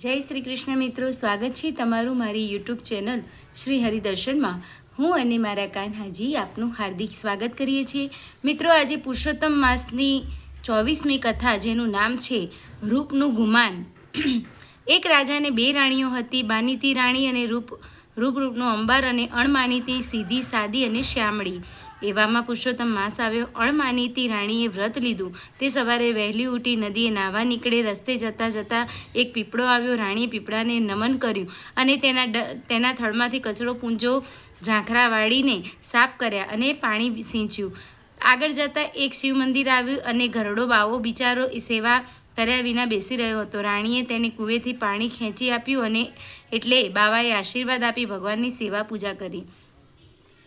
જય શ્રી કૃષ્ણ મિત્રો, સ્વાગત છે તમારું મારી યુટ્યુબ ચેનલ શ્રી હરિદર્શનમાં। હું અને મારા કાન્હાજી આપનું હાર્દિક સ્વાગત કરીએ છીએ। મિત્રો, આજે પુરુષોત્તમ માસની 24મી કથા, જેનું નામ છે રૂપનું ગુમાન। એક રાજાને બે રાણીઓ હતી, માનીતી રાણી અને રૂપનો અંબાર, અને અણમાનીતી સીધી સાદી અને શ્યામળી। એવામાં પુરુષોત્તમ માસ આવ્યો। અણમાનીતી રાણીએ વ્રત લીધું। તે સવારે વહેલી ઉઠી નદીએ નાહવા નીકળે। રસ્તે જતાં જતાં એક પીપળો આવ્યો। રાણીએ પીપળાને નમન કર્યું અને તેના થડમાંથી કચરો પૂંજો ઝાંખરા વાળીને સાફ કર્યા અને પાણી સિંચ્યું। આગળ જતાં એક શિવ મંદિર આવ્યું અને ઘરડો બાવો બિચારો સેવા કર્યા વિના બેસી રહ્યો હતો। રાણીએ તેને કૂવેથી પાણી ખેંચી આપ્યું અને એટલે બાવાએ આશીર્વાદ આપી ભગવાનની સેવા પૂજા કરી।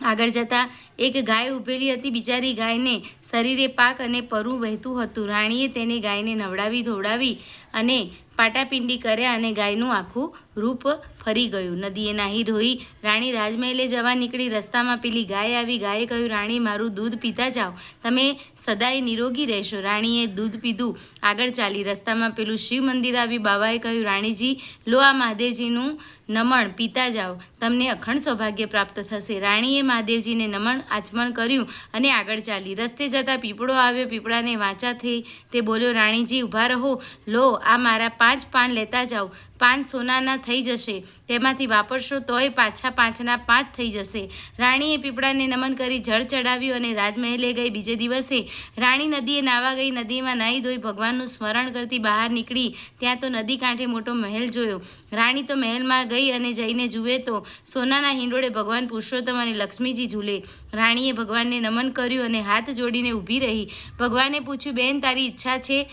આગળ જતાં એક ગાય ઊભેલી હતી। બિચારી ગાયને શરીરે પાક અને પરું વહેતું હતું। રાણીએ તેને ગાયને નવડાવી ધોવડાવી અને પાટાપિંડી કર્યા અને ગાયનું આખું રૂપ ફરી ગયું। નદીએ નાહી ધોઈ રાણી રાજમહેલે જવા નીકળી। રસ્તામાં પેલી ગાય આવી। ગાયે કહ્યું, રાણી, મારું દૂધ પીતા જાઓ, તમે સદાય નિરોગી રહેશો। રાણીએ દૂધ પીધું, આગળ ચાલી। રસ્તામાં પેલું શિવ મંદિર આવ્યું। બાવાએ કહ્યું, રાણીજી, લો આ મહાદેવજીનું નમણ પીતા જાઓ, તમને અખંડ સૌભાગ્ય પ્રાપ્ત થશે। રાણીએ મહાદેવજીને નમન આચમન કર્યું અને આગળ ચાલી। રસ્તે જતાં પીપળો આવ્યો। પીપળાને વાંચા થઈ તે બોલ્યો, રાણીજી, ઊભા રહો, લો આ મારા 5 પાન લેતા જાઓ। 5 સોનાના થઈ જશે, તેમાંથી વાપરશો તોય પાછા 5ના 5 થઈ જશે। રાણીએ પીપળાને નમન કરી જળ ચડાવ્યું અને રાજમહેલે ગઈ। બીજે દિવસે રાણી નદીએ નાહવા ગઈ। નદીમાં નાહી ધોઈ ભગવાનનું સ્મરણ કરતી બહાર નીકળી। ત્યાં તો નદી કાંઠે મોટો મહેલ જોયો। રાણી તો મહેલમાં ગઈ અને જઈને જુએ તો સોનાના હિંડોળે ભગવાન પુરુષોત્તમ અને લક્ષ્મીજી ઝૂલે। રાણીએ ભગવાનને નમન કર્યું અને હાથ જોડીને ઊભી રહી। ભગવાને પૂછ્યું, બેન, તારી ઈચ્છા છે?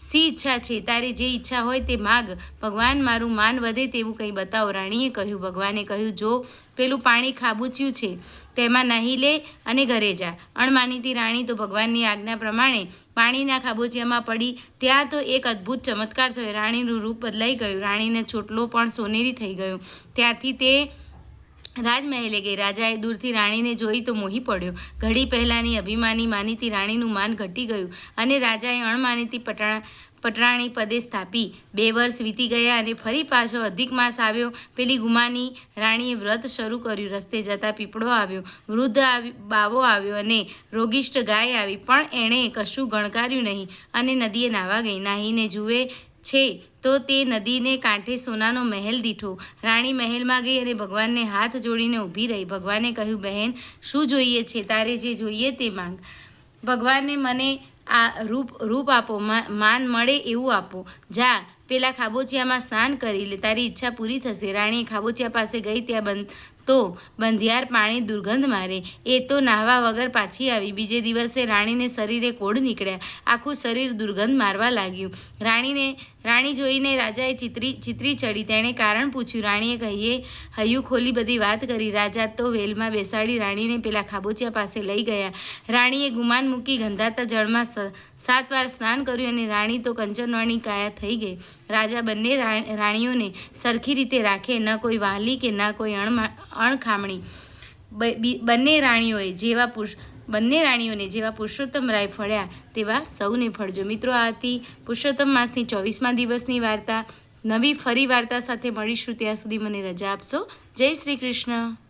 સી ઈચ્છા છે? તારી જે ઈચ્છા હોય તે માગ, ભગવાન મારું માન વધે તેવું કંઈ બતાવો। રાણીએ કહ્યું। ભગવાને કહ્યું, જો પેલું પાણી ખાબુચ્યું છે તેમાં નાહી લે અને ઘરે જા। અણમાનીતી રાણી તો ભગવાનની આજ્ઞા પ્રમાણે પાણીના ખાબોચિયામાં પડી। ત્યાં તો એક અદ્ભુત ચમત્કાર થયો। રાણીનું રૂપ બદલાઈ ગયું। રાણીનો ચોટલો પણ સોનેરી થઈ ગયો। ત્યાંથી તે રાજમહેલે ગઈ। રાજાએ દૂરથી રાણીને જોઈ તો મોહી પડ્યો। ઘડી પહેલાંની અભિમાની માનીતી રાણીનું માન ઘટી ગયું અને રાજાએ અણમાનીતી પટરાણી પદે સ્થાપી। 2 વર્ષ વીતી ગયા અને ફરી પાછો અધિક માસ આવ્યો। પેલી ગુમાની રાણીએ વ્રત શરૂ કર્યું। રસ્તે જતાં પીપળો આવ્યો, વૃદ્ધ બાવો આવ્યો અને રોગિષ્ઠ ગાય આવી, પણ એણે કશું ગણકાર્યું નહીં અને નદીએ નાહવા ગઈ। નાહીને જુએ છે તો તે નદીને કાંઠે સોનાનો મહેલ દીઠો। રાણી મહેલમાં ગઈ અને ભગવાનને હાથ જોડીને ઊભી રહી। ભગવાને કહ્યું, બહેન, શું જોઈએ છે? તારે જે જોઈએ તે માંગ। ભગવાને મને આ રૂપ આપો, માન મળે એવું આપો। જા, પેલા ખાબોચિયામાં સ્નાન કરી લે, તારી ઈચ્છા પૂરી થશે। રાણી ખાબોચિયા પાસે ગઈ। ત્યાં તો બંધિયાર પાણી દુર્ગંધ મારે। એ તો નાહવા વગર પાછી આવી। બીજે દિવસે રાણીને શરીરે કોઢ નીકળ્યા, આખું શરીર દુર્ગંધ મારવા લાગ્યું। રાણી જોઈને રાજાએ ચિતરી ચડી। તેણે કારણ પૂછ્યું। રાણીએ કહીએ હૈયું ખોલી બધી વાત કરી। રાજા તો વેલમાં બેસાડી રાણીને પેલા ખાબોચિયા પાસે લઈ ગયા। રાણીએ ગુમાન મૂકી ગંધાતા જળમાં 7 વાર સ્નાન કર્યું અને રાણી તો કંચનવર્ણી કાયા થઈ ગઈ। રાજા બંને રાણીઓને સરખી રીતે રાખે, ન કોઈ વહાલી કે ન કોઈ અણખામણી। બંને રાણીઓને જેવા પુરુષોત્તમ રાય ફળ્યા તેવા સૌને ફળજો। મિત્રો, આ હતી પુરુષોત્તમ માસની 24મા દિવસની વાર્તા। નવી ફરી વાર્તા સાથે મળીશું, ત્યાં સુધી મને રજા આપશો। જય શ્રી કૃષ્ણ।